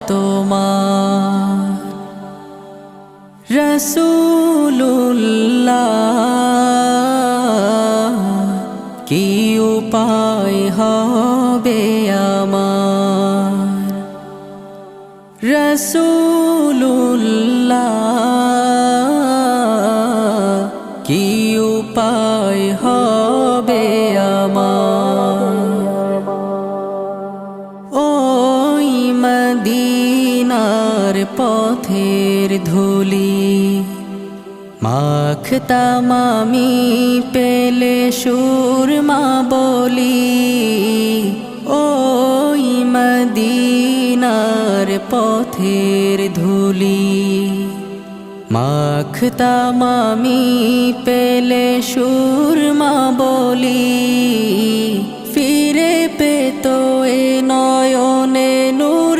তোমার রাসূলুল্লাহ কি উপায় হবে আমার রাসূলুল্লাহ কি উপায় হবে আমার ওই মদিনার পথের ধুলি মাখতাম আমি পেলে সুরমা বলি ওই মদিনার পথের ধুলি মাখতাম আমি পেলে সুরমা বলি ফিরে পেতো এ নয়নে নূর